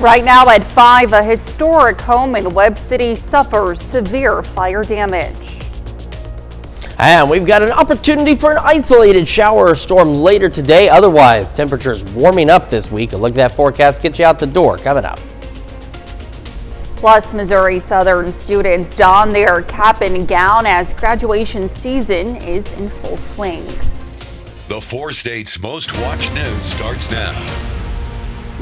Right now at 5, a historic home in Webb City suffers severe fire damage. And we've got an opportunity for an isolated shower or storm later today. Otherwise, temperatures warming up this week. A look at that forecast gets you out the door coming up. Plus, Missouri Southern students don their cap and gown as graduation season is in full swing. The 4 states' most watched news starts now.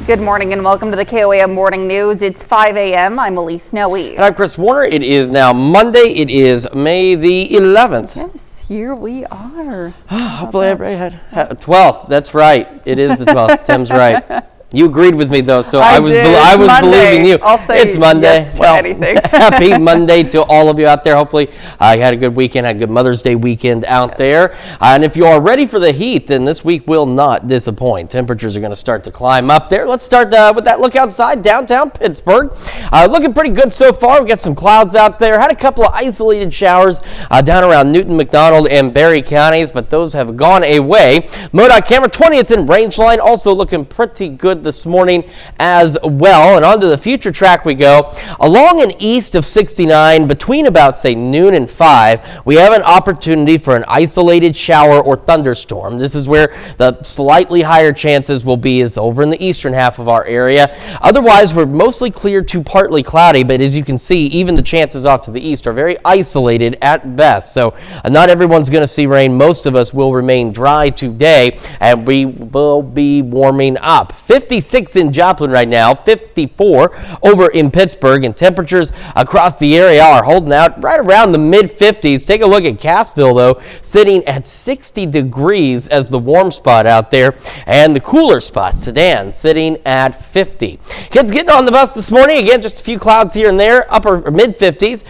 Good morning and welcome to the KOAM Morning News. It's 5 a.m. I'm Elise Snowe. And I'm Chris Warner. It is now Monday. It is May the 11th. Yes, here we are. Hopefully everybody had 12th. That's right. It is the 12th. Tim's right. You agreed with me though, so I was believing you. I'll say it's Monday. Yes to anything. Happy Monday to all of you out there. Hopefully you had a good weekend, had a good Mother's Day weekend out there. And if you are ready for the heat, then this week will not disappoint. Temperatures are going to start to climb up there. Let's start with that look outside downtown Pittsburgh. Looking pretty good so far. We got some clouds out there. Had a couple of isolated showers down around Newton, McDonald, and Berry counties, but those have gone away. MoDOT camera 20th in Rangeline also looking pretty good this morning as well. And onto the future track we go. Along and east of 69 between about say noon and 5, we have an opportunity for an isolated shower or thunderstorm. This is where the slightly higher chances will be is over in the eastern half of our area. Otherwise, we're mostly clear to partly cloudy, but as you can see, even the chances off to the east are very isolated at best. So not everyone's going to see rain. Most of us will remain dry today, and we will be warming up. 56 in Joplin right now, 54 over in Pittsburgh, and temperatures across the area are holding out right around the mid-50s. Take a look at Cassville, though, sitting at 60 degrees as the warm spot out there, and the cooler spot, Sedan, sitting at 50. Kids getting on the bus this morning. Again, just a few clouds here and there, upper mid-50s.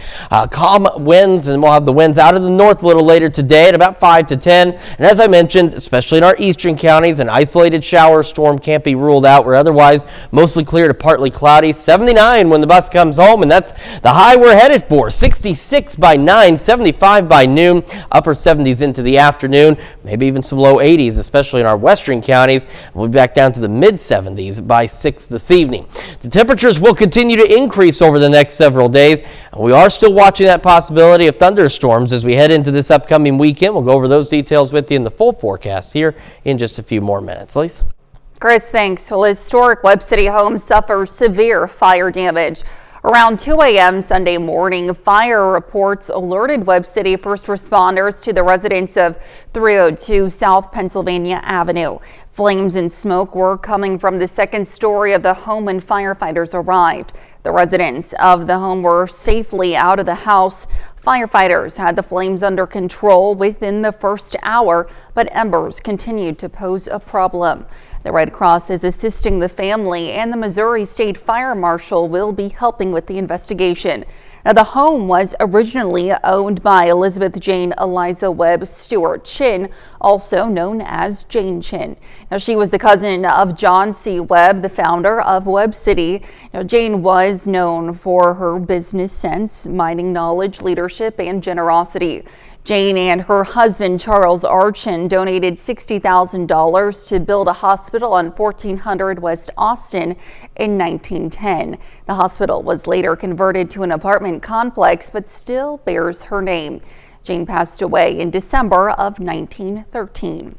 Calm winds, and we'll have the winds out of the north a little later today at about 5 to 10. And as I mentioned, especially in our eastern counties, an isolated shower storm can't be ruled out. We're otherwise mostly clear to partly cloudy. 79 when the bus comes home, and that's the high we're headed for. 66 by 9, 75 by noon, upper 70s into the afternoon, maybe even some low 80s, especially in our western counties. We'll be back down to the mid 70s by 6 this evening. The temperatures will continue to increase over the next several days, and we are still watching that possibility of thunderstorms as we head into this upcoming weekend. We'll go over those details with you in the full forecast here in just a few more minutes. Lisa? Chris, thanks. Well, historic Webb City home suffers severe fire damage. Around 2 a.m. Sunday morning, fire reports alerted Webb City first responders to the residents of 302 South Pennsylvania Avenue. Flames and smoke were coming from the second story of the home when firefighters arrived. The residents of the home were safely out of the house. Firefighters had the flames under control within the first hour, but embers continued to pose a problem. The Red Cross is assisting the family, and the Missouri State Fire Marshal will be helping with the investigation. Now, the home was originally owned by Elizabeth Jane Eliza Webb Stewart Chin, also known as Jane Chin. Now, she was the cousin of John C. Webb, the founder of Webb City. Now, Jane was known for her business sense, mining knowledge, leadership, and generosity. Jane and her husband, Charles Archin, donated $60,000 to build a hospital on 1400 West Austin in 1910. The hospital was later converted to an apartment complex, but still bears her name. Jane passed away in December of 1913.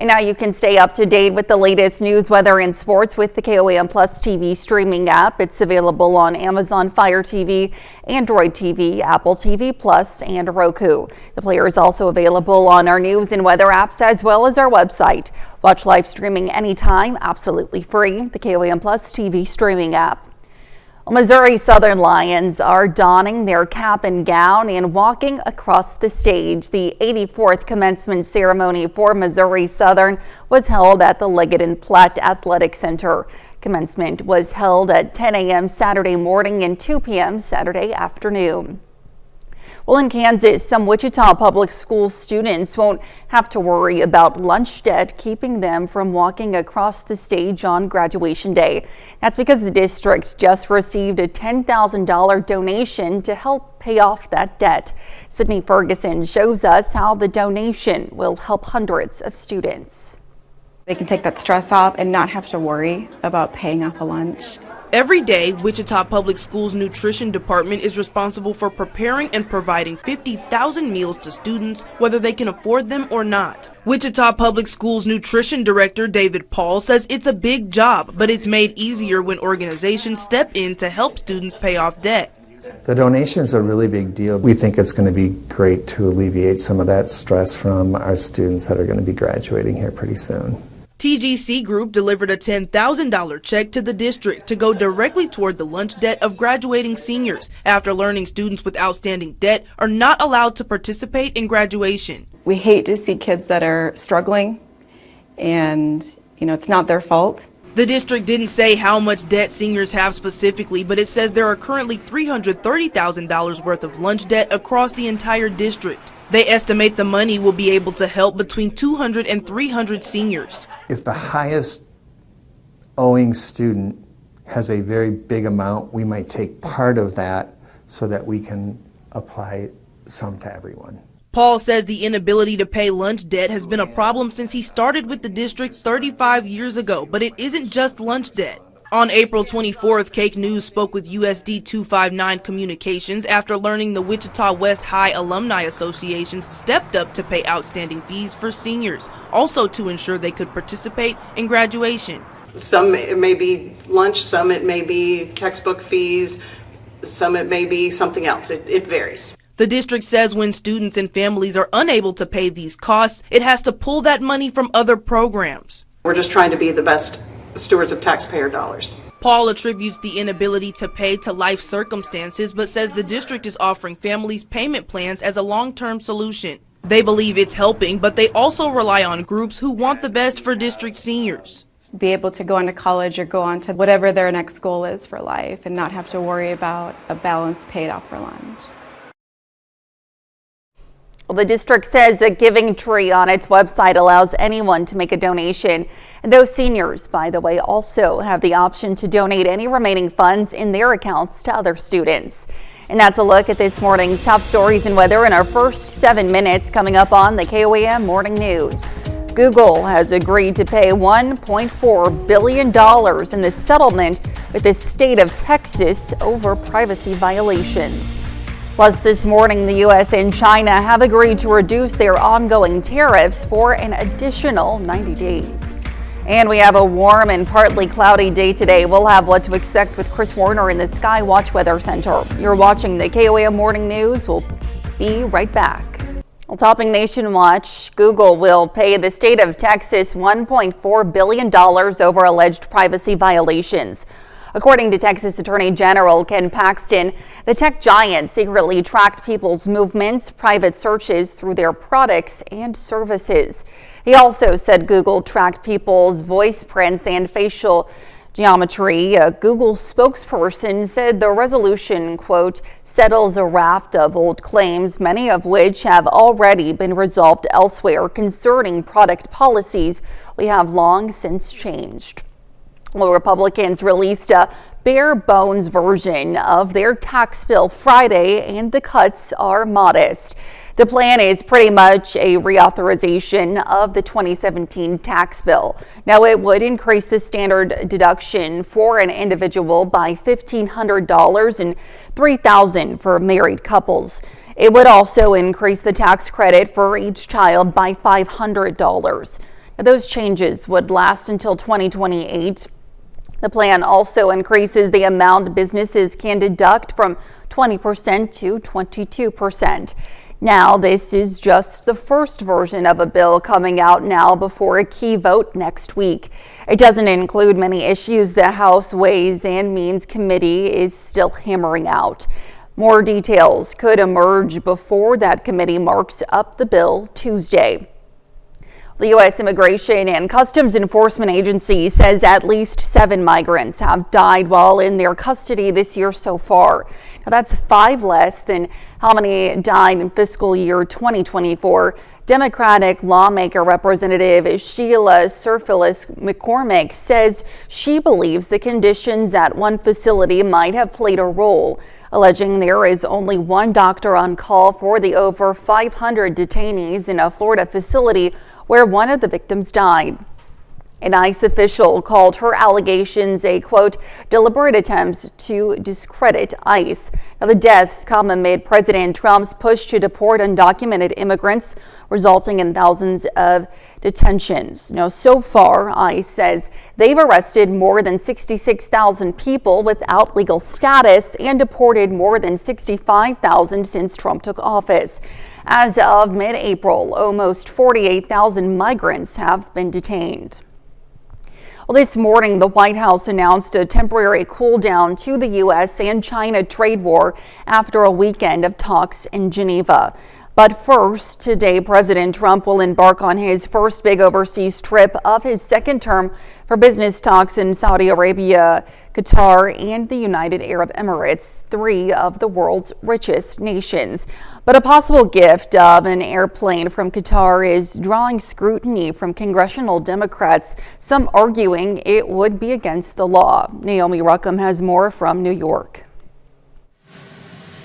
And now you can stay up to date with the latest news, weather, and sports with the KOAM Plus TV streaming app. It's available on Amazon Fire TV, Android TV, Apple TV Plus, and Roku. The player is also available on our news and weather apps as well as our website. Watch live streaming anytime, absolutely free. The KOAM Plus TV streaming app. Missouri Southern Lions are donning their cap and gown and walking across the stage. The 84th commencement ceremony for Missouri Southern was held at the Leggett and Platt Athletic Center. Commencement was held at 10 a.m. Saturday morning and 2 p.m. Saturday afternoon. Well, in Kansas, some Wichita Public School students won't have to worry about lunch debt keeping them from walking across the stage on graduation day. That's because the district just received a $10,000 donation to help pay off that debt. Sydney Ferguson shows us how the donation will help hundreds of students. They can take that stress off and not have to worry about paying off a lunch. Every day, Wichita Public Schools' nutrition department is responsible for preparing and providing 50,000 meals to students, whether they can afford them or not. Wichita Public Schools nutrition director David Paul says it's a big job, but it's made easier when organizations step in to help students pay off debt. The donation is a really big deal. We think it's going to be great to alleviate some of that stress from our students that are going to be graduating here pretty soon. TGC Group delivered a $10,000 check to the district to go directly toward the lunch debt of graduating seniors after learning students with outstanding debt are not allowed to participate in graduation. We hate to see kids that are struggling and, it's not their fault. The district didn't say how much debt seniors have specifically, but it says there are currently $330,000 worth of lunch debt across the entire district. They estimate the money will be able to help between 200 and 300 seniors. If the highest owing student has a very big amount, we might take part of that so that we can apply some to everyone. Paul says the inability to pay lunch debt has been a problem since he started with the district 35 years ago, but it isn't just lunch debt. On April 24th, Cake News spoke with USD 259 Communications after learning the Wichita West High Alumni Associations stepped up to pay outstanding fees for seniors, also to ensure they could participate in graduation. Some it may be lunch, some it may be textbook fees, some it may be something else. It varies. The district says when students and families are unable to pay these costs, it has to pull that money from other programs. We're just trying to be the best stewards of taxpayer dollars. Paul attributes the inability to pay to life circumstances, but says the district is offering families payment plans as a long-term solution. They believe it's helping, but they also rely on groups who want the best for district seniors. Be able to go on to college or go on to whatever their next goal is for life and not have to worry about a balance paid off for lunch. Well, the district says a giving tree on its website allows anyone to make a donation. And those seniors, by the way, also have the option to donate any remaining funds in their accounts to other students. And that's a look at this morning's top stories and weather in our first 7 minutes coming up on the KOAM Morning News. Google has agreed to pay $1.4 billion in the settlement with the state of Texas over privacy violations. Plus, this morning, the U.S. and China have agreed to reduce their ongoing tariffs for an additional 90 days. And we have a warm and partly cloudy day today. We'll have what to expect with Chris Warner in the Sky Watch Weather Center. You're watching the KOAM Morning News. We'll be right back. Well, topping Nation Watch, Google will pay the state of Texas $1.4 billion over alleged privacy violations. According to Texas Attorney General Ken Paxton, the tech giant secretly tracked people's movements, private searches through their products and services. He also said Google tracked people's voice prints and facial geometry. A Google spokesperson said the resolution, quote, settles a raft of old claims, many of which have already been resolved elsewhere concerning product policies we have long since changed. Well, Republicans released a bare bones version of their tax bill Friday, and the cuts are modest. The plan is pretty much a reauthorization of the 2017 tax bill. Now, it would increase the standard deduction for an individual by $1,500 and $3,000 for married couples. It would also increase the tax credit for each child by $500. Now, those changes would last until 2028. The plan also increases the amount businesses can deduct from 20% to 22%. Now, this is just the first version of a bill coming out now before a key vote next week. It doesn't include many issues the House Ways and Means Committee is still hammering out. More details could emerge before that committee marks up the bill Tuesday. The U.S. Immigration and Customs Enforcement Agency says at least 7 migrants have died while in their custody this year so far. Now, that's 5 less than how many died in fiscal year 2024. Democratic lawmaker Representative Sheila Surfilis McCormick says she believes the conditions at one facility might have played a role, alleging there is only one doctor on call for the over 500 detainees in a Florida facility where one of the victims died. An ICE official called her allegations a, quote, deliberate attempt to discredit ICE. Now, the deaths come amid President Trump's push to deport undocumented immigrants, resulting in thousands of detentions. Now, so far, ICE says they've arrested more than 66,000 people without legal status and deported more than 65,000 since Trump took office. As of mid-April, almost 48,000 migrants have been detained. Well, this morning, the White House announced a temporary cool down to the U.S. and China trade war after a weekend of talks in Geneva. But first, today, President Trump will embark on his first big overseas trip of his second term for business talks in Saudi Arabia, Qatar, and the United Arab Emirates, three of the world's richest nations. But a possible gift of an airplane from Qatar is drawing scrutiny from congressional Democrats, some arguing it would be against the law. Naomi Ruckham has more from New York.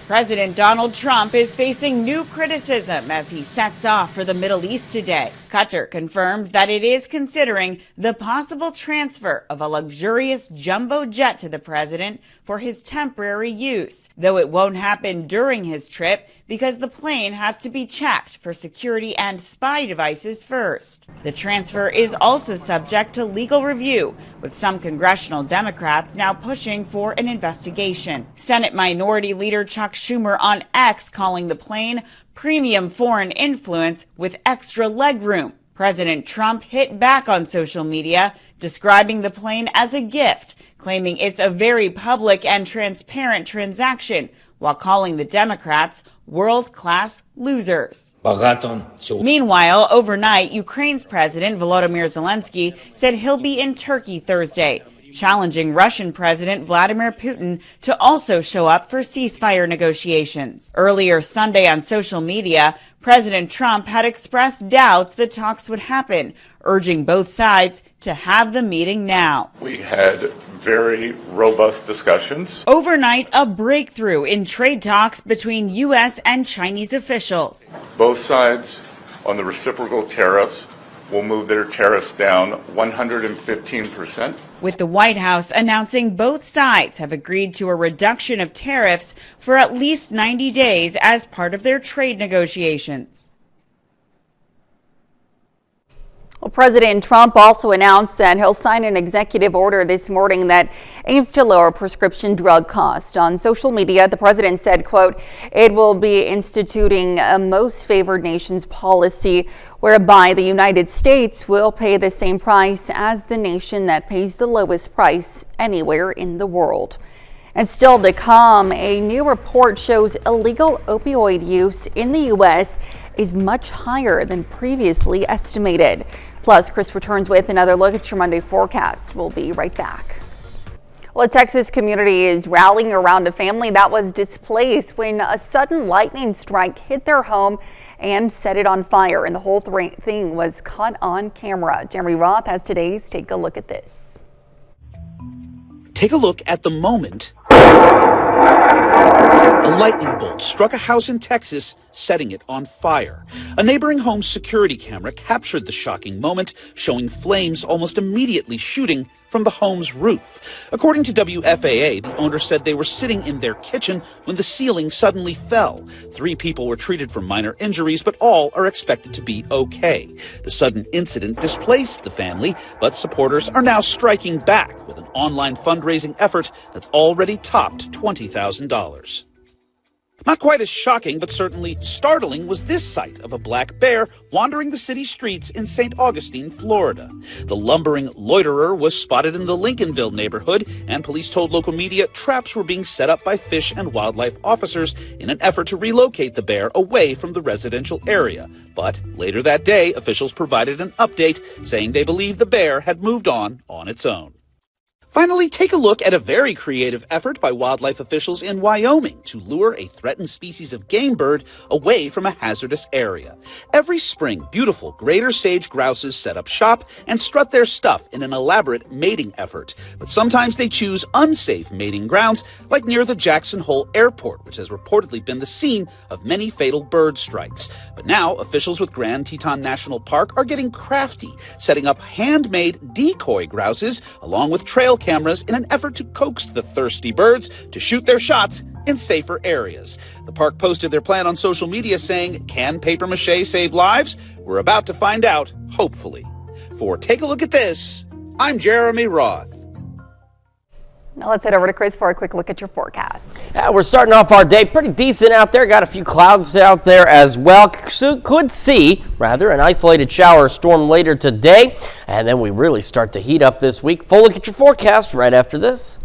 President Donald Trump is facing new criticism as he sets off for the Middle East today. Qatar confirms that it is considering the possible transfer of a luxurious jumbo jet to the president for his temporary use, though it won't happen during his trip because the plane has to be checked for security and spy devices first. The transfer is also subject to legal review, with some congressional Democrats now pushing for an investigation. Senate Minority Leader Chuck Schumer on X calling the plane premium foreign influence with extra legroom. President Trump hit back on social media, describing the plane as a gift, claiming it's a very public and transparent transaction, while calling the Democrats world-class losers. Meanwhile, overnight, Ukraine's President Volodymyr Zelensky said he'll be in Turkey Thursday, challenging Russian President Vladimir Putin to also show up for ceasefire negotiations. Earlier Sunday on social media, President Trump had expressed doubts the talks would happen, urging both sides to have the meeting now. We had very robust discussions. Overnight, a breakthrough in trade talks between U.S. and Chinese officials. Both sides on the reciprocal tariffs will move their tariffs down 115%. With the White House announcing both sides have agreed to a reduction of tariffs for at least 90 days as part of their trade negotiations. Well, President Trump also announced that he'll sign an executive order this morning that aims to lower prescription drug costs. On social media, the president said, quote, it will be instituting a most favored nations policy whereby the United States will pay the same price as the nation that pays the lowest price anywhere in the world. And still to come, a new report shows illegal opioid use in the U.S. is much higher than previously estimated. Plus, Chris returns with another look at your Monday forecast. We'll be right back. Well, a Texas community is rallying around a family that was displaced when a sudden lightning strike hit their home and set it on fire. And the whole thing was caught on camera. Jeremy Roth has today's Take a Look at This. Take a look at the moment a lightning bolt struck a house in Texas, setting it on fire. A neighboring home's security camera captured the shocking moment, showing flames almost immediately shooting from the home's roof. According to WFAA, the owner said they were sitting in their kitchen when the ceiling suddenly fell. 3 people were treated for minor injuries, but all are expected to be okay. The sudden incident displaced the family, but supporters are now striking back with an online fundraising effort that's already topped $20,000. Not quite as shocking, but certainly startling, was this sight of a black bear wandering the city streets in St. Augustine, Florida. The lumbering loiterer was spotted in the Lincolnville neighborhood, and police told local media traps were being set up by fish and wildlife officers in an effort to relocate the bear away from the residential area. But later that day, officials provided an update saying they believe the bear had moved on its own. Finally, take a look at a very creative effort by wildlife officials in Wyoming to lure a threatened species of game bird away from a hazardous area. Every spring, beautiful greater sage grouses set up shop and strut their stuff in an elaborate mating effort. But sometimes they choose unsafe mating grounds, like near the Jackson Hole Airport, which has reportedly been the scene of many fatal bird strikes. But now, officials with Grand Teton National Park are getting crafty, setting up handmade decoy grouses along with trail cameras in an effort to coax the thirsty birds to shoot their shots in safer areas. The park posted their plan on social media saying, "Can papier-mâché save lives? We're about to find out, hopefully." For Take a Look at This, I'm Jeremy Roth. Now let's head over to Chris for a quick look at your forecast. Yeah, we're starting off our day pretty decent out there. Got a few clouds out there as well. Could see, rather, an isolated shower or storm later today. And then we really start to heat up this week. Full look at your forecast right after this.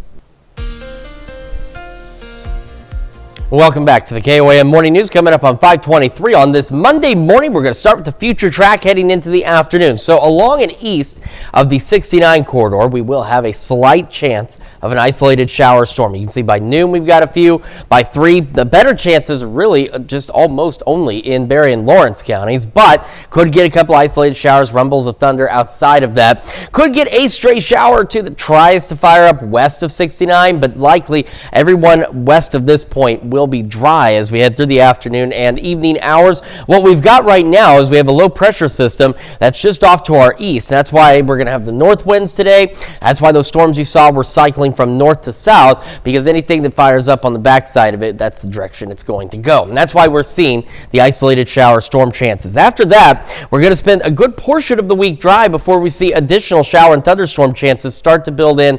Welcome back to the KOAM Morning News. Coming up on 523 on this Monday morning, we're going to start with the future track heading into the afternoon. So along and east of the 69 corridor, we will have a slight chance of an isolated shower storm. You can see by noon we've got a few. By 3, the better chances are really just almost only in Berry and Lawrence counties, but could get a couple isolated showers, rumbles of thunder outside of that. Could get a stray shower or two that tries to fire up west of 69, but likely everyone west of this point will be dry as we head through the afternoon and evening hours. What we've got right now is we have a low pressure system that's just off to our east. That's why we're going to have the north winds today. That's why those storms you saw were cycling from north to south, because anything that fires up on the backside of it, that's the direction it's going to go. And that's why we're seeing the isolated shower storm chances. After that, we're going to spend a good portion of the week dry before we see additional shower and thunderstorm chances start to build in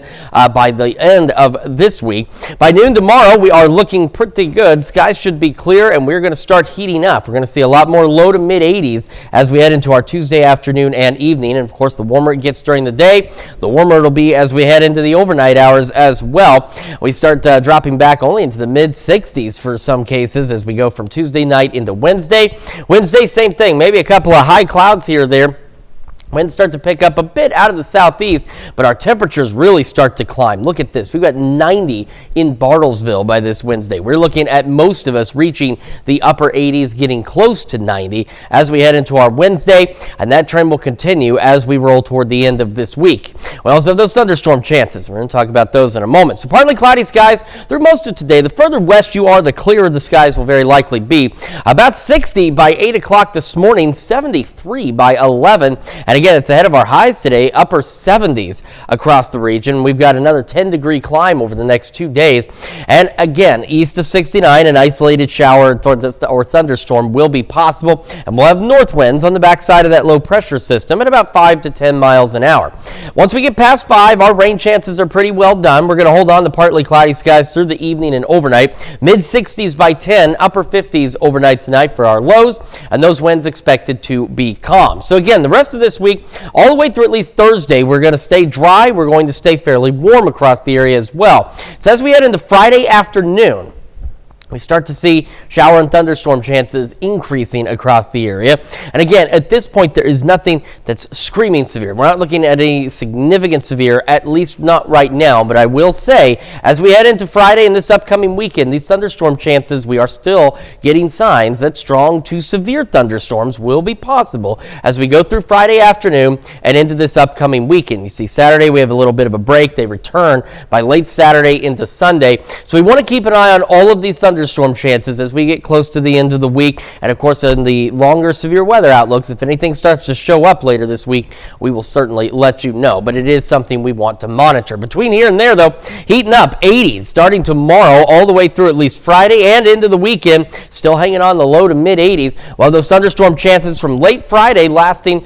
by the end of this week. By noon tomorrow, we are looking pretty good. Skies should be clear, and we're going to start heating up. We're going to see a lot more low to mid 80s as we head into our Tuesday afternoon and evening. And of course, the warmer it gets during the day, the warmer it'll be as we head into the overnight hours as well. We start dropping back only into the mid 60s for some cases as we go from Tuesday night into Wednesday. Wednesday, same thing, maybe a couple of high clouds here or there. Winds start to pick up a bit out of the southeast, but our temperatures really start to climb. Look at this. We've got 90 in Bartlesville by this Wednesday. We're looking at most of us reaching the upper 80s, getting close to 90 as we head into our Wednesday, and that trend will continue as we roll toward the end of this week. We also have those thunderstorm chances. We're going to talk about those in a moment. So partly cloudy skies through most of today. The further west you are, the clearer the skies will very likely be. About 60 by 8 o'clock this morning, 73 by 11, and again, it's ahead of our highs today, upper 70s across the region. We've got another 10-degree climb over the next 2 days. And again, east of 69, an isolated shower or thunderstorm will be possible. And we'll have north winds on the backside of that low pressure system at about 5 to 10 miles an hour. Once we get past 5, our rain chances are pretty well done. We're going to hold on to partly cloudy skies through the evening and overnight. Mid 60s by 10, upper 50s overnight tonight for our lows. And those winds expected to be calm. So again, the rest of this week, all the way through at least Thursday, we're going to stay dry. We're going to stay fairly warm across the area as well. So as we head into Friday afternoon, we start to see shower and thunderstorm chances increasing across the area. And again, at this point, there is nothing that's screaming severe. We're not looking at any significant severe, at least not right now. But I will say, as we head into Friday and this upcoming weekend, these thunderstorm chances, we are still getting signs that strong to severe thunderstorms will be possible as we go through Friday afternoon and into this upcoming weekend. You see, Saturday, we have a little bit of a break. They return by late Saturday into Sunday. So we want to keep an eye on all of these thunderstorm chances as we get close to the end of the week. And of course, in the longer severe weather outlooks, if anything starts to show up later this week, we will certainly let you know. But it is something we want to monitor. Between here and there, though, heating up 80s starting tomorrow all the way through at least Friday and into the weekend, still hanging on the low to mid 80s, while those thunderstorm chances from late Friday lasting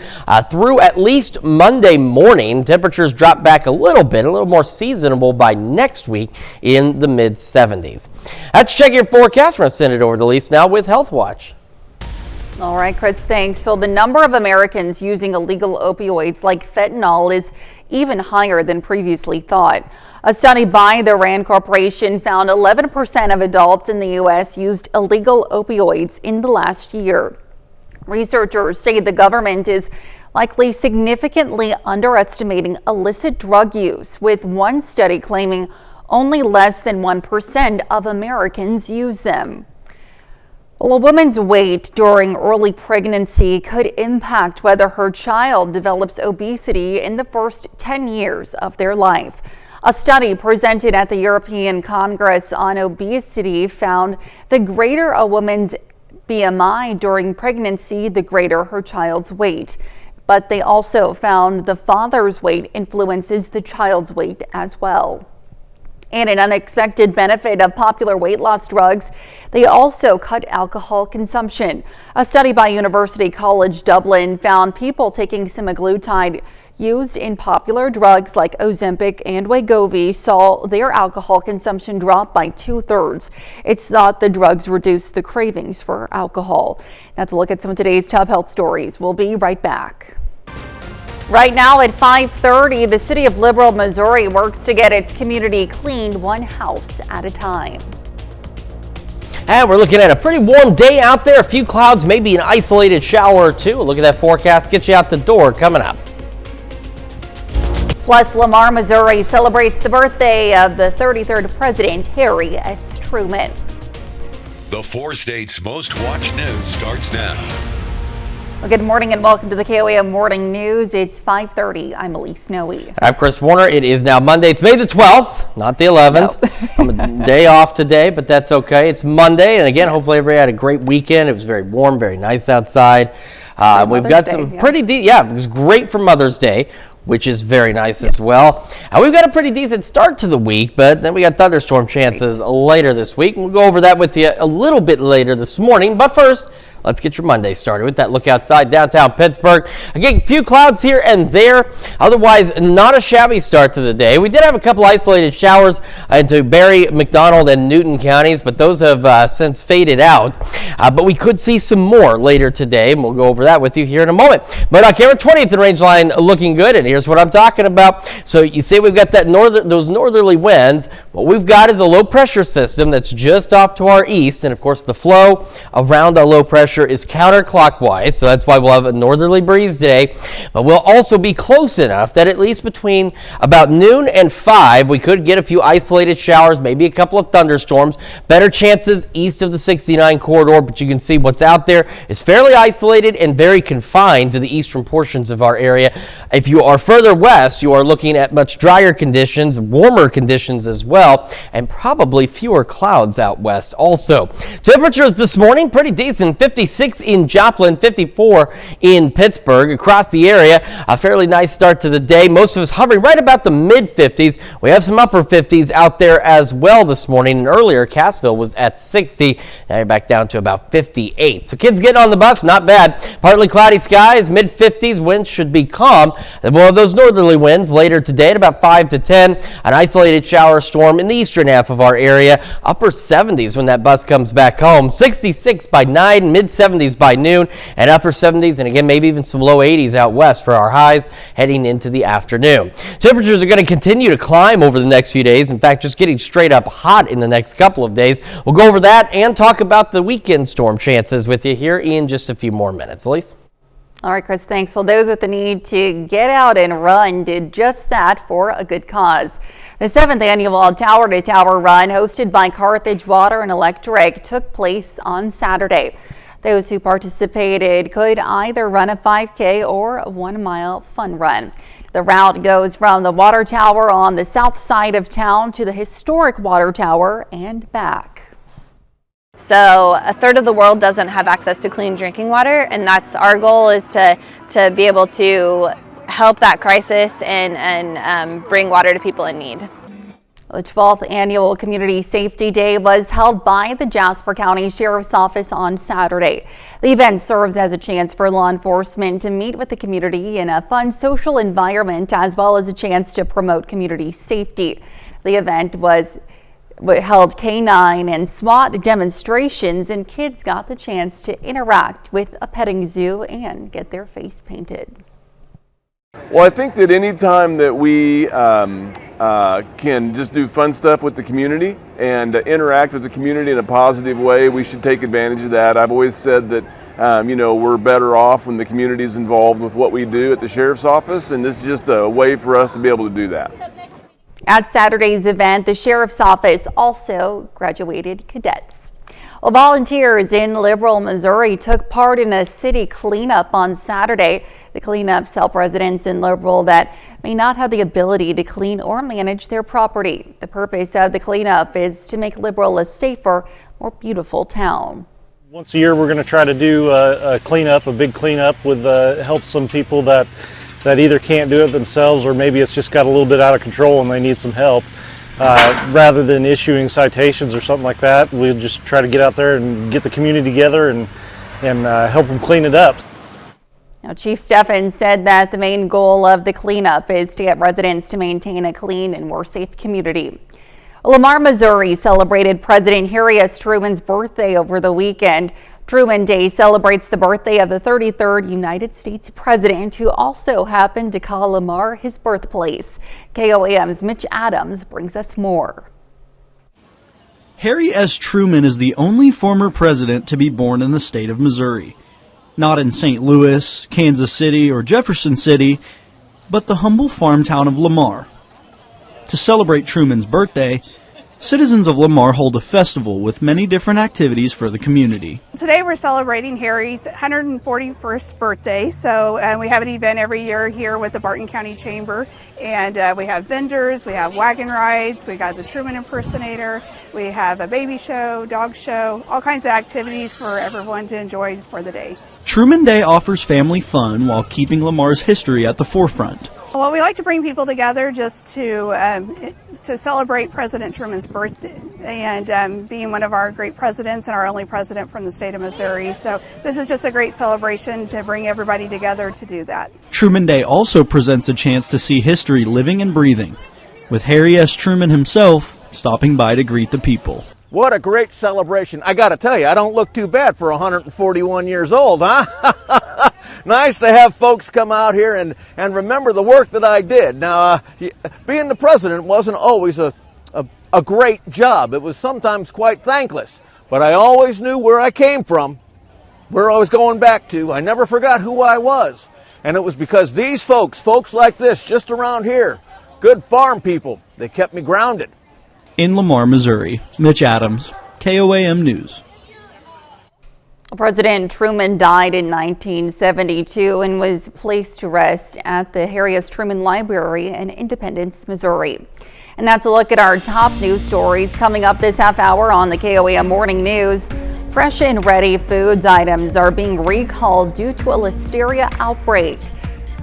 through at least Monday morning. Temperatures drop back a little bit, a little more seasonable by next week in the mid 70s. Let's check your forecast. We're going to send it over to Lisa now with Health Watch. All right, Chris, thanks. So the number of Americans using illegal opioids like fentanyl is even higher than previously thought. A study by the RAND Corporation found 11% of adults in the U.S. used illegal opioids in the last year. Researchers say the government is likely significantly underestimating illicit drug use, with one study claiming only less than 1% of Americans use them. Well, a woman's weight during early pregnancy could impact whether her child develops obesity in the first 10 years of their life. A study presented at the European Congress on Obesity found the greater a woman's BMI during pregnancy, the greater her child's weight. But they also found the father's weight influences the child's weight as well. And an unexpected benefit of popular weight loss drugs, they also cut alcohol consumption. A study by University College Dublin found people taking semaglutide used in popular drugs like Ozempic and Wegovy saw their alcohol consumption drop by 2/3. It's thought the drugs reduce the cravings for alcohol. That's a look at some of today's top health stories. We'll be right back. Right now at 5:30, the city of Liberal, Missouri works to get its community cleaned one house at a time. And we're looking at a pretty warm day out there. A few clouds, maybe an isolated shower or two. Look at that forecast. Get you out the door coming up. Plus, Lamar, Missouri celebrates the birthday of the 33rd President, Harry S. Truman. The 4 states' most watched news starts now. Well, good morning and welcome to the KOAM Morning News. It's 5:30. I'm Elise Snowy. I'm Chris Warner. It is now Monday. It's May the 12th, not the 11th. No. I'm a day off today, but that's okay. It's Monday, and again, hopefully everybody had a great weekend. It was very warm, very nice outside. We've got some pretty deep. Yeah, it was great for Mother's Day, which is very nice as well. And we've got a pretty decent start to the week, but then we got thunderstorm chances later this week. We'll go over that with you a little bit later this morning. But first, let's get your Monday started with that look outside downtown Pittsburgh. Again, a few clouds here and there. Otherwise, not a shabby start to the day. We did have a couple isolated showers into Barry, McDonald, and Newton counties, but those have since faded out. But we could see some more later today, and we'll go over that with you here in a moment. But camera 20th and range line looking good, and here's what I'm talking about. So you see we've got that those northerly winds. What we've got is a low pressure system that's just off to our east, and of course the flow around our low pressure is counterclockwise, so that's why we'll have a northerly breeze today. But we'll also be close enough that at least between about noon and 5, we could get a few isolated showers, maybe a couple of thunderstorms. Better chances east of the 69 corridor, but you can see what's out there is fairly isolated and very confined to the eastern portions of our area. If you are further west, you are looking at much drier conditions, warmer conditions as well, and probably fewer clouds out west also. Temperatures this morning, pretty decent, 56 in Joplin, 54 in Pittsburgh. Across the area, a fairly nice start to the day. Most of us hovering right about the mid-50s. We have some upper 50s out there as well this morning. And earlier, Cassville was at 60. Now you're back down to about 58. So kids getting on the bus, not bad. Partly cloudy skies, mid-50s. Winds should be calm. Then we'll have those northerly winds later today at about 5 to 10. An isolated shower storm in the eastern half of our area. Upper 70s when that bus comes back home. 66 by 9, mid-70s by noon, and upper 70s, and again, maybe even some low 80s out west for our highs heading into the afternoon. Temperatures are going to continue to climb over the next few days. In fact, just getting straight up hot in the next couple of days. We'll go over that and talk about the weekend storm chances with you here in just a few more minutes. Elise? All right, Chris, thanks. Well, those with the need to get out and run did just that for a good cause. The 7th annual Tower to Tower Run, hosted by Carthage Water and Electric, took place on Saturday. Those who participated could either run a 5K or a 1-mile fun run. The route goes from the water tower on the south side of town to the historic water tower and back. So a third of the world doesn't have access to clean drinking water, and that's our goal, is to be able to help that crisis and bring water to people in need. The 12th annual Community Safety Day was held by the Jasper County Sheriff's Office on Saturday. The event serves as a chance for law enforcement to meet with the community in a fun social environment, as well as a chance to promote community safety. The event held K9 and SWAT demonstrations, and kids got the chance to interact with a petting zoo and get their face painted. Well, I think that any time that we can just do fun stuff with the community and interact with the community in a positive way, we should take advantage of that. I've always said that we're better off when the community is involved with what we do at the sheriff's office, and this is just a way for us to be able to do that. At Saturday's event, the sheriff's office also graduated cadets. Well, volunteers in Liberal, Missouri took part in a city cleanup on Saturday. The cleanups help residents in Liberal that may not have the ability to clean or manage their property. The purpose of the cleanup is to make Liberal a safer, more beautiful town. Once a year, we're going to try to do a cleanup, a big cleanup with help some people that either can't do it themselves or maybe it's just got a little bit out of control and they need some help. Rather than issuing citations or something like that, we'll just try to get out there and get the community together and help them clean it up. Now, Chief Steffen said that the main goal of the cleanup is to get residents to maintain a clean and more safe community. Lamar, Missouri celebrated President Harry S. Truman's birthday over the weekend. Truman Day celebrates the birthday of the 33rd United States president, who also happened to call Lamar his birthplace. KOAM's Mitch Adams brings us more. Harry S. Truman is the only former president to be born in the state of Missouri. Not in St. Louis, Kansas City, or Jefferson City, but the humble farm town of Lamar. To celebrate Truman's birthday, citizens of Lamar hold a festival with many different activities for the community. Today we're celebrating Harry's 141st birthday, so we have an event every year here with the Barton County Chamber, and we have vendors, we have wagon rides, we got the Truman impersonator, we have a baby show, dog show, all kinds of activities for everyone to enjoy for the day. Truman Day offers family fun while keeping Lamar's history at the forefront. Well, we like to bring people together just to celebrate President Truman's birthday and being one of our great presidents and our only president from the state of Missouri. So this is just a great celebration to bring everybody together to do that. Truman Day also presents a chance to see history living and breathing, with Harry S. Truman himself stopping by to greet the people. What a great celebration. I got to tell you, I don't look too bad for 141 years old, huh? Nice to have folks come out here and remember the work that I did. Now, being the president wasn't always a great job. It was sometimes quite thankless. But I always knew where I came from, where I was going back to. I never forgot who I was. And it was because these folks like this, just around here, good farm people, they kept me grounded. In Lamar, Missouri, Mitch Adams, KOAM News. President Truman died in 1972 and was placed to rest at the Harry S. Truman Library in Independence, Missouri. And that's a look at our top news stories coming up this half hour on the KOAM Morning News. Fresh and ready foods items are being recalled due to a listeria outbreak.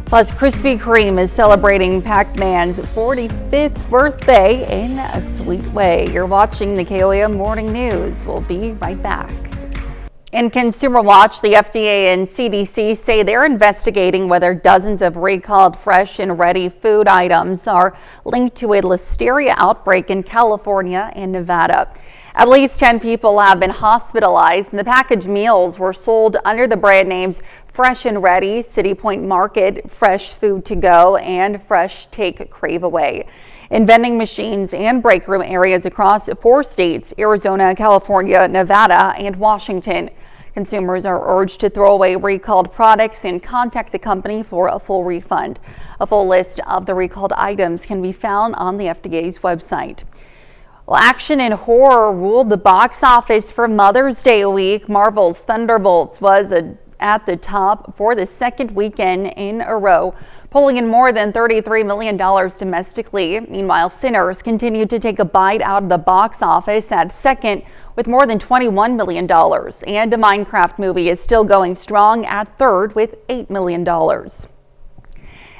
Plus, Krispy Kreme is celebrating Pac-Man's 45th birthday in a sweet way. You're watching the KOAM Morning News. We'll be right back. In Consumer Watch, the FDA and CDC say they're investigating whether dozens of recalled fresh and ready food items are linked to a listeria outbreak in California and Nevada. At least 10 people have been hospitalized, and the packaged meals were sold under the brand names Fresh and Ready, City Point Market, Fresh Food to Go, and Fresh Take Crave Away. In vending machines and break room areas across 4 states, Arizona, California, Nevada, and Washington. Consumers are urged to throw away recalled products and contact the company for a full refund. A full list of the recalled items can be found on the FDA's website. Well, action and horror ruled the box office for Mother's Day week. Marvel's Thunderbolts was at the top for the second weekend in a row, pulling in more than $33 million domestically. Meanwhile, Sinners continued to take a bite out of the box office at second with more than $21 million. And a Minecraft movie is still going strong at third with $8 million.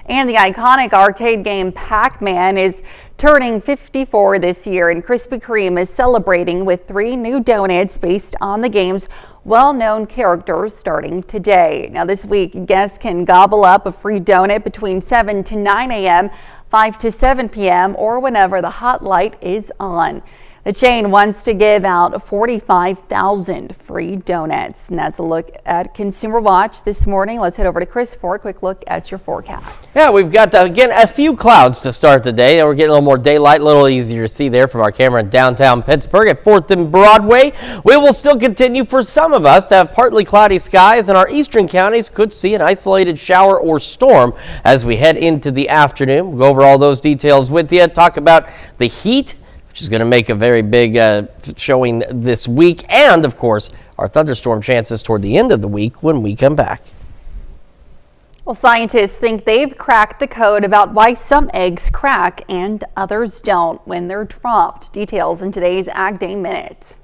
And the iconic arcade game Pac-Man is turning 54 this year, and Krispy Kreme is celebrating with 3 new donuts based on the game's well-known characters starting today. Now this week, guests can gobble up a free donut between 7 to 9 a.m., 5 to 7 p.m., or whenever the hot light is on. The chain wants to give out 45,000 free donuts. And that's a look at Consumer Watch this morning. Let's head over to Chris for a quick look at your forecast. Yeah, we've got, again, a few clouds to start the day. We're getting a little more daylight, a little easier to see there from our camera in downtown Pittsburgh at 4th and Broadway. We will still continue for some of us to have partly cloudy skies, and our eastern counties could see an isolated shower or storm as we head into the afternoon. We'll go over all those details with you, talk about the heat, which is going to make a very big showing this week, and of course our thunderstorm chances toward the end of the week when we come back. Well, scientists think they've cracked the code about why some eggs crack and others don't when they're dropped. Details in today's Ag Day Minute.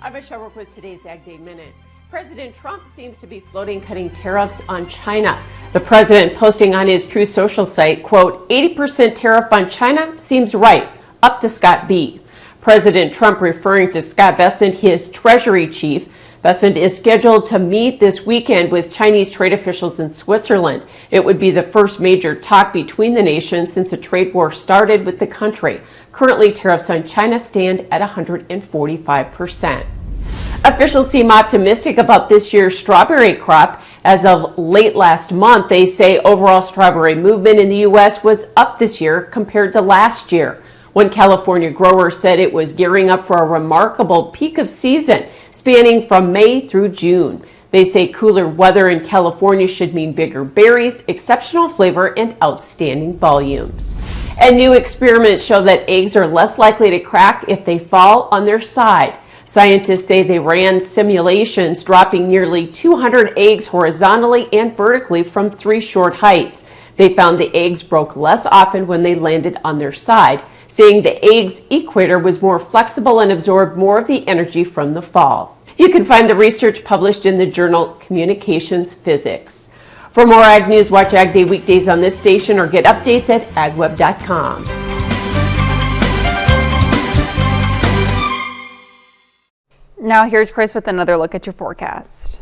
I'm Michelle Rook with today's Ag Day Minute. President Trump seems to be floating cutting tariffs on China. The president posting on his Truth Social site, quote, 80% tariff on China seems right. Up to Scott B. President Trump referring to Scott Bessent, his Treasury chief. Bessent is scheduled to meet this weekend with Chinese trade officials in Switzerland. It would be the first major talk between the nations since a trade war started with the country. Currently, tariffs on China stand at 145%. Officials seem optimistic about this year's strawberry crop. As of late last month, they say overall strawberry movement in the U.S. was up this year compared to last year. One California grower said it was gearing up for a remarkable peak of season, spanning from May through June. They say cooler weather in California should mean bigger berries, exceptional flavor, and outstanding volumes. And new experiments show that eggs are less likely to crack if they fall on their side. Scientists say they ran simulations dropping nearly 200 eggs horizontally and vertically from 3 short heights. They found the eggs broke less often when they landed on their side, saying the egg's equator was more flexible and absorbed more of the energy from the fall. You can find the research published in the journal Communications Physics. For more Ag News, watch Ag Day weekdays on this station or get updates at agweb.com. Now here's Chris with another look at your forecast.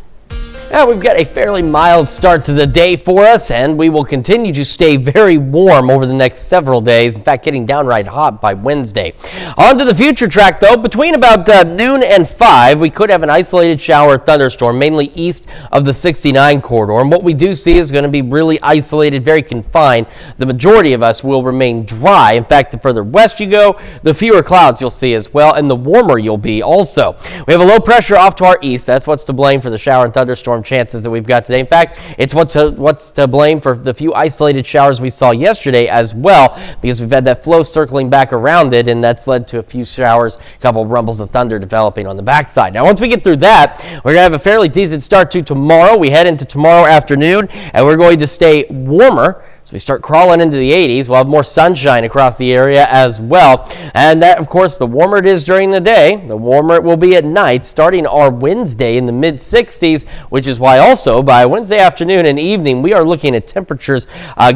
Now we've got a fairly mild start to the day for us, and we will continue to stay very warm over the next several days. In fact, getting downright hot by Wednesday. On to the future track, though. Between about noon and 5, we could have an isolated shower or thunderstorm, mainly east of the 69 corridor. And what we do see is going to be really isolated, very confined. The majority of us will remain dry. In fact, the further west you go, the fewer clouds you'll see as well, and the warmer you'll be also. We have a low pressure off to our east. That's what's to blame for the shower and thunderstorm chances that we've got today. In fact, it's what's to blame for the few isolated showers we saw yesterday as well, because we've had that flow circling back around it, and that's led to a few showers, a couple rumbles of thunder developing on the backside. Now, once we get through that, we're going to have a fairly decent start to tomorrow. We head into tomorrow afternoon, and we're going to stay warmer. So we start crawling into the 80s. We'll have more sunshine across the area as well. And that, of course, the warmer it is during the day, the warmer it will be at night, starting our Wednesday in the mid-60s, which is why also by Wednesday afternoon and evening, we are looking at temperatures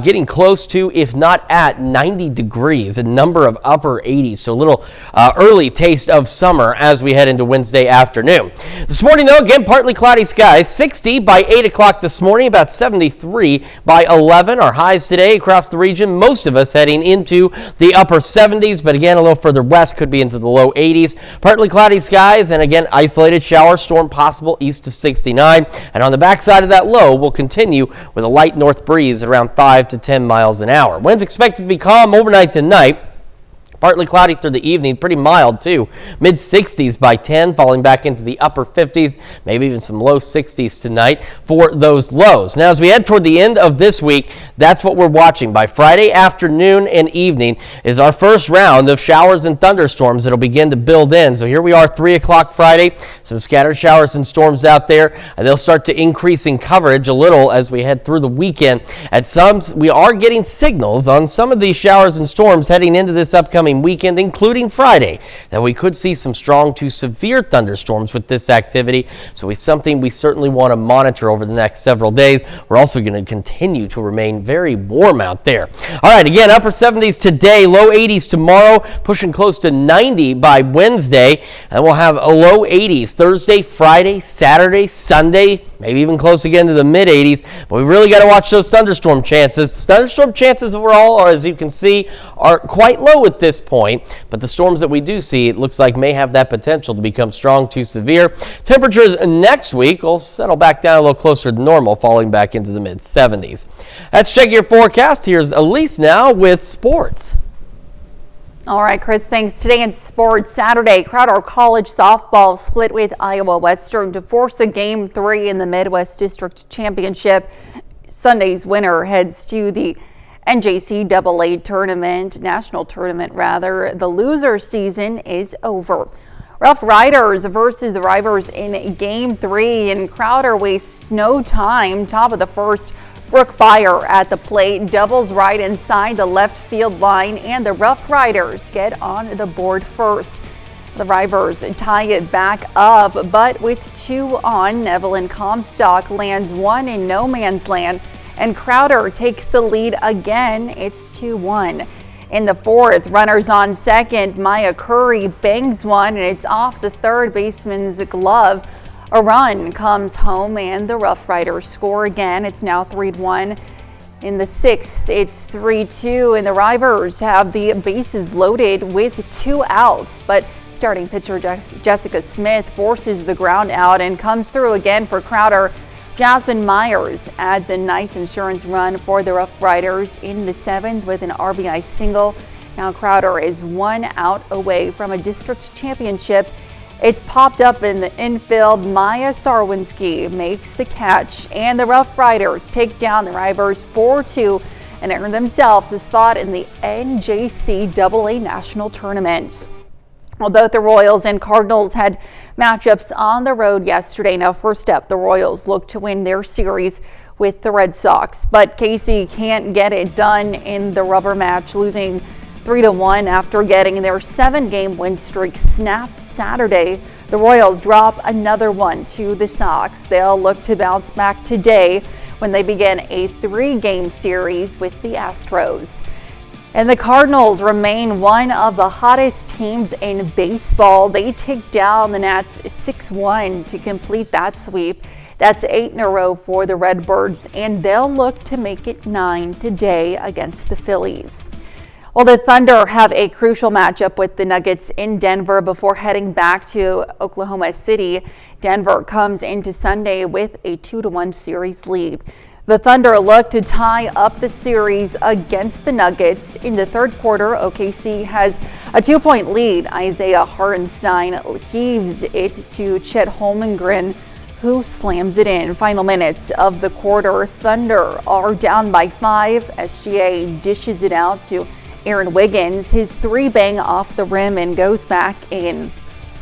getting close to, if not at, 90 degrees, a number of upper 80s. So a little early taste of summer as we head into Wednesday afternoon. This morning, though, again, partly cloudy skies, 60 by 8 o'clock this morning, about 73 by 11. Our highs today across the region, most of us heading into the upper 70s, but again, a little further west could be into the low 80s. Partly cloudy skies, and again, isolated shower storm possible east of 69. And on the backside of that low, we'll continue with a light north breeze at around 5 to 10 miles an hour. Winds expected to be calm overnight tonight. Partly cloudy through the evening, pretty mild too. Mid-60s by 10, falling back into the upper 50s, maybe even some low 60s tonight for those lows. Now, as we head toward the end of this week, that's what we're watching. By Friday afternoon and evening is our first round of showers and thunderstorms that'll begin to build in. So here we are, 3 o'clock Friday, some scattered showers and storms out there, and they'll start to increase in coverage a little as we head through the weekend. At some, we are getting signals on some of these showers and storms heading into this upcoming weekend, including Friday, that we could see some strong to severe thunderstorms with this activity. So it's something we certainly want to monitor over the next several days. We're also going to continue to remain very warm out there. All right, again, upper 70s today, low 80s tomorrow, pushing close to 90 by Wednesday, and we'll have a low 80s Thursday, Friday, Saturday, Sunday, maybe even close again to the mid-80s. But we really got to watch those thunderstorm chances. Thunderstorm chances overall, as you can see, are quite low at this point. But the storms that we do see, it looks like may have that potential to become strong to severe. Temperatures next week will settle back down a little closer to normal, falling back into the mid-70s. Let's check your forecast. Here's Elise now with sports. All right, Chris, thanks. Today in sports, Saturday, Crowder College softball split with Iowa Western to force a Game 3 in the Midwest District Championship. Sunday's winner heads to the NJCAA tournament, national tournament rather. The loser season is over. Rough Riders versus the Rivers in Game 3, and Crowder wastes no time. Top of the first, Brooke Byer at the plate, doubles right inside the left field line, and the Rough Riders get on the board first. The Rivers tie it back up, but with 2 on, Evelyn Comstock lands one in no man's land, and Crowder takes the lead again. It's 2-1. In the fourth, runners on second, Maya Curry bangs one, and it's off the third baseman's glove. A run comes home, and the Rough Riders score again. It's now 3-1. In the sixth, it's 3-2, and the Rivers have the bases loaded with 2 outs. But starting pitcher Jessica Smith forces the ground out and comes through again for Crowder. Jasmine Myers adds a nice insurance run for the Rough Riders in the seventh with an RBI single. Now Crowder is 1 out away from a district championship. It's popped up in the infield. Maya Sarwinski makes the catch, and the Rough Riders take down the Rivers 4-2 and earn themselves a spot in the NJCAA National Tournament. Well, both the Royals and Cardinals had matchups on the road yesterday. Now, first up, the Royals look to win their series with the Red Sox, but Casey can't get it done in the rubber match, losing 3-1 after getting their 7-game win streak snapped Saturday. The Royals drop another one to the Sox. They'll look to bounce back today when they begin a 3-game series with the Astros. And the Cardinals remain one of the hottest teams in baseball. They take down the Nats 6-1 to complete that sweep. That's 8 in a row for the Redbirds, and they'll look to make it 9 today against the Phillies. Well, the Thunder have a crucial matchup with the Nuggets in Denver before heading back to Oklahoma City. Denver comes into Sunday with a 2-1 series lead. The Thunder look to tie up the series against the Nuggets. In the third quarter, OKC has a 2-point lead. Isaiah Hartenstein heaves it to Chet Holmgren, who slams it in. Final minutes of the quarter, Thunder are down by 5. SGA dishes it out to Aaron Wiggins. His 3 bang off the rim and goes back in.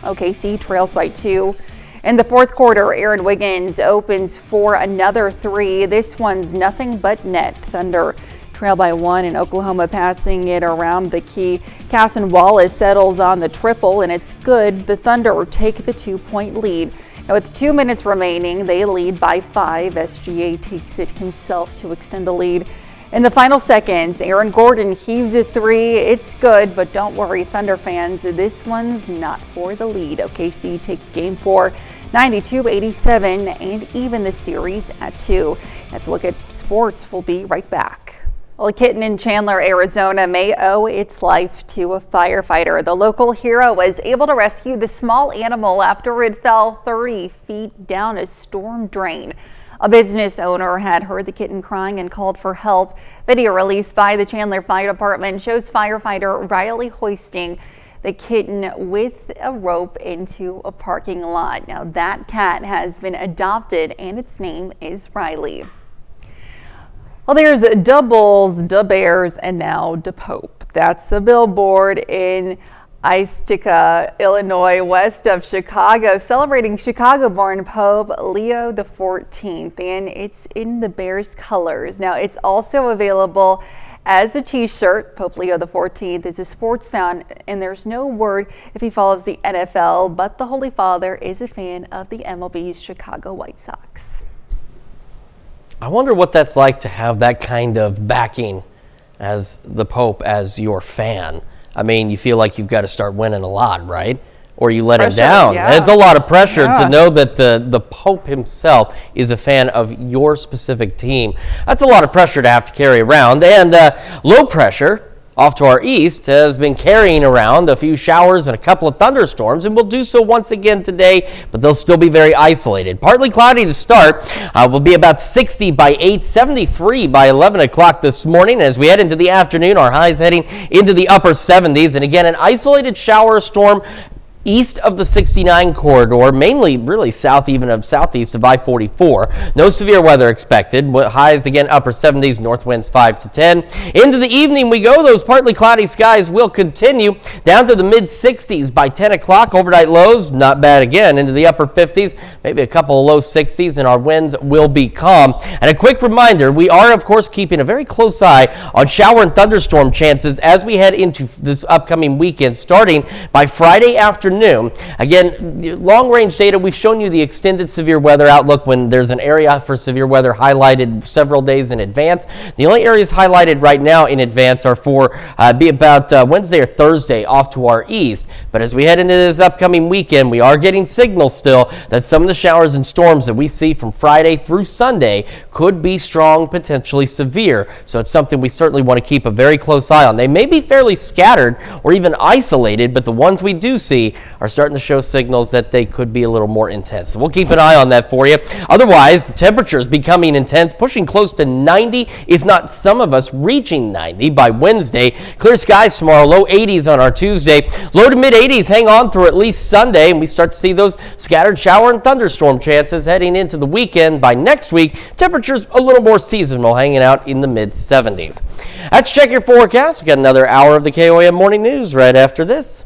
OKC trails by 2. In the fourth quarter, Aaron Wiggins opens for another 3. This one's nothing but net. Thunder trail by 1, and Oklahoma passing it around the key. Casson Wallace settles on the triple, and it's good. The Thunder take the 2-point lead. Now, with 2 minutes remaining, they lead by 5. SGA takes it himself to extend the lead. In the final seconds, Aaron Gordon heaves a 3. It's good, but don't worry, Thunder fans, this one's not for the lead. OKC take game 4, 92-87, and even the series at 2. Let's look at sports. We'll be right back. Well, a kitten in Chandler, Arizona may owe its life to a firefighter. The local hero was able to rescue the small animal after it fell 30 feet down a storm drain. A business owner had heard the kitten crying and called for help. Video released by the Chandler Fire Department shows firefighter Riley hoisting the kitten with a rope into a parking lot. Now that cat has been adopted and its name is Riley. Well, there's Da Bulls, Da Bears, and now Da Pope. That's a billboard in Istica, Illinois, west of Chicago, celebrating Chicago-born Pope Leo XIV, and it's in the Bears colors. Now, it's also available as a t-shirt. Pope Leo XIV is a sports fan, and there's no word if he follows the NFL, but the Holy Father is a fan of the MLB's Chicago White Sox. I wonder what that's like to have that kind of backing as the Pope, as your fan. I mean, you feel like you've got to start winning a lot, right? or you let him Pressure, down. yeah. It's a lot of pressure Yeah. to know that the Pope himself is a fan of your specific team. That's a lot of pressure to have to carry around. And low pressure off to our east has been carrying around a few showers and a couple of thunderstorms, and will do so once again today, but they'll still be very isolated. Partly cloudy to start. Will be about 60 by 8, 73 by 11 o'clock this morning. As we head into the afternoon, our highs heading into the upper 70s. And again, an isolated shower storm east of the 69 corridor, mainly really south even of southeast of I-44. No severe weather expected. Highs again upper 70s, north winds 5 to 10. Into the evening we go. Those partly cloudy skies will continue down to the mid 60s by 10 o'clock. Overnight lows not bad again, into the upper 50s, maybe a couple of low 60s, and our winds will be calm. And a quick reminder, we are of course keeping a very close eye on shower and thunderstorm chances as we head into this upcoming weekend, starting by Friday afternoon. Again, long-range data, we've shown you the extended severe weather outlook when there's an area for severe weather highlighted several days in advance. The only areas highlighted right now in advance are for be about Wednesday or Thursday off to our east. But as we head into this upcoming weekend, we are getting signals still that some of the showers and storms that we see from Friday through Sunday could be strong, potentially severe. So it's something we certainly want to keep a very close eye on. They may be fairly scattered or even isolated, but the ones we do see are starting to show signals that they could be a little more intense. So we'll keep an eye on that for you. Otherwise, the temperatures becoming intense, pushing close to 90, if not some of us reaching 90 by Wednesday. Clear skies tomorrow, low 80s on our Tuesday. Low to mid 80s hang on through at least Sunday, and we start to see those scattered shower and thunderstorm chances heading into the weekend. By next week, temperatures a little more seasonal, hanging out in the mid 70s. Let's check your forecast. We've got another hour of the KOAM Morning News right after this.